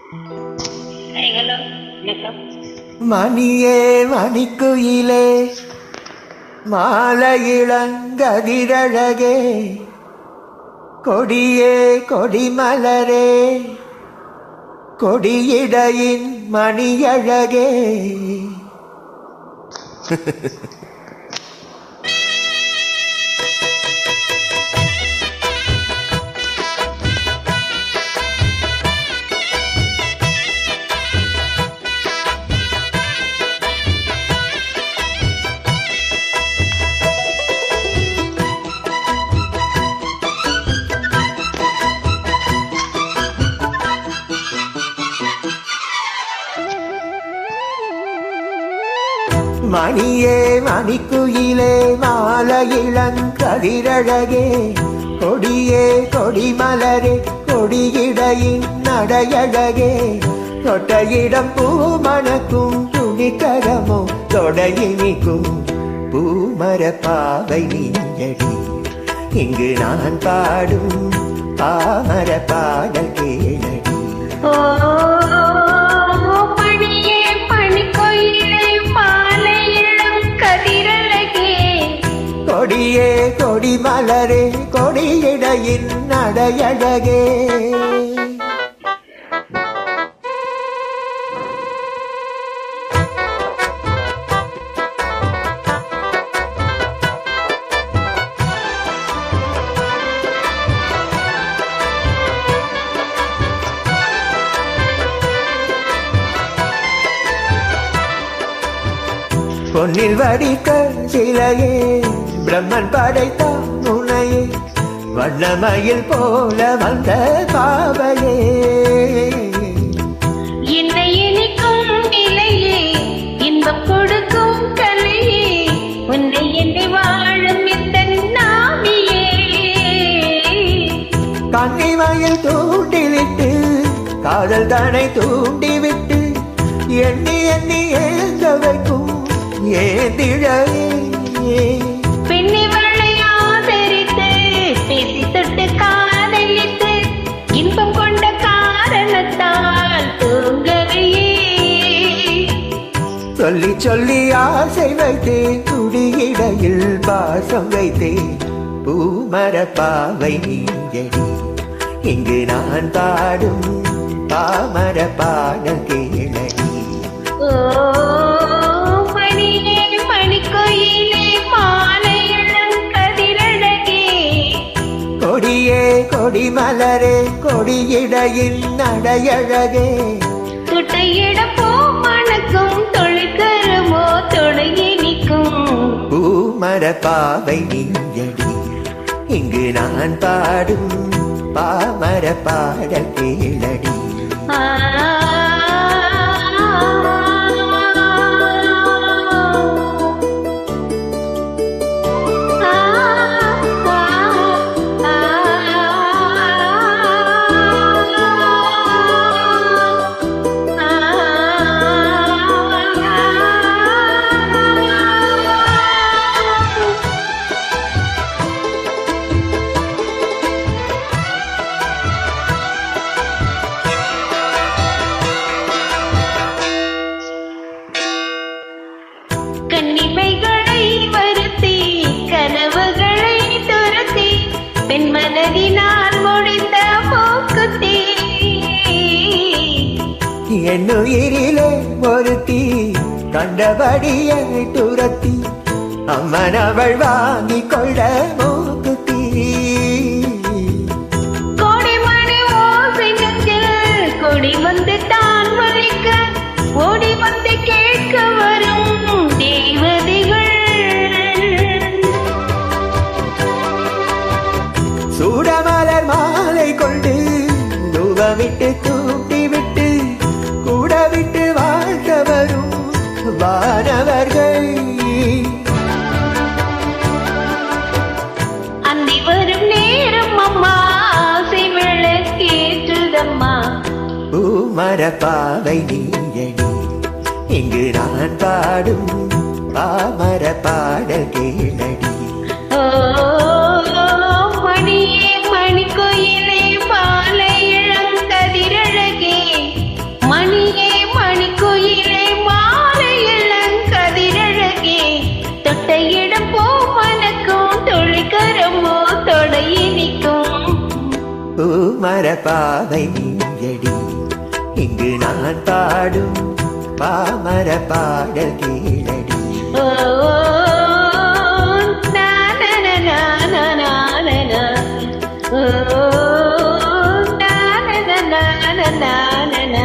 Hello, வணக்கம். மணியே மணிக்குயிலே மாலையிளங்கதிரழகே கொடியே கொடிமலரே கொடியிடையின் மணியழகே. மணியே மணிக்குயிலே மாலையிளங்கதிரழகே கொடியே கொடிமலரே கொடியிடையின் நடையழகே தொட்டையிடம் பூமணக்கும் துணிக்கரமோ தொடையினிக்கும் பூமர பாவை நீயடி. இங்கு நான் பாடும் பாமர பாடல் கேளடி. கொடியே கொடிமலரே கொடியிடையின் நடையழகே. பொன்னில் வடித்த சிலையே பிரம்மன் படைத்தான் உன்னையே வண்ணமயில் போல வந்த பாவையே. என்னை இனிக்கும் நிலையே இன்பம் கொடுக்கும் கலையே உன்னை என்னை வாழும் இந்த நாமியே. கன்னிமயில் தூண்டிவிட்டு காதல் தனை தூண்டிவிட்டு எண்ணி எண்ணி ஏந்த வைக்கும் ஏந்திழையே. பெண்ணை வளை ஆதரித்து பேசி தொட்டு காதலித்து இன்பம் கொண்ட காரணத்தால் தூங்கலையே. சொல்லி சொல்லி ஆசை வைத்தேன் துடியிடையில் பாசம் வைத்தேன் பூமர பாவை நீயடி. இங்கு நான் பாடும் பாமர பாடல் கேளடி. கொடியே கொடிமலரே கொடியிடையின் நடையழகே துட்டையிடம் பூமணக்கும் தொழிற்கரமோ தொடையினிக்கும் பூமர பாவை நீயடி. இங்கு நான் பாடும் பாமர பாடல் கேளடி. கண்ணிமைகளை வருத்தி கனவுகளை துரத்தி பெண் மனதினால் முடிந்த போக்குத்தி என்னுயிரிலே ஒருத்தி கண்டபடியை துரத்தி அம்மன் அவள் வாங்கி கொள்ள மூக்குத்தி. கோடிமணி ஓசை நெஞ்சில் கொடி வந்து தான் மறைக்க ஓடி வந்து கேட்க வரும் தேவதைகள். சூடமலர் மாலை கொண்டு தூவமிட்டு தூண்டி விட்டு கூட விட்டு வாழ்க்க வரும் வானவர்கள். அந்தி வரும் நேரம் அம்மா ஆசை விளக்கேற்றுதம்மா. பூமர பாவை நீயடி. இங்கு நான் பாடும் பாமர பாடல் கேளடி. மணியே மணிக்குயிலே மாலை இளங்கதிரழகே பூமரப்பாவை நீயடி இங்கு நான் பாடும் பாமர பாடல் கேளடி ஓ na-na-na-na-na-na-na. Oh, na-na-na-na-na-na-na.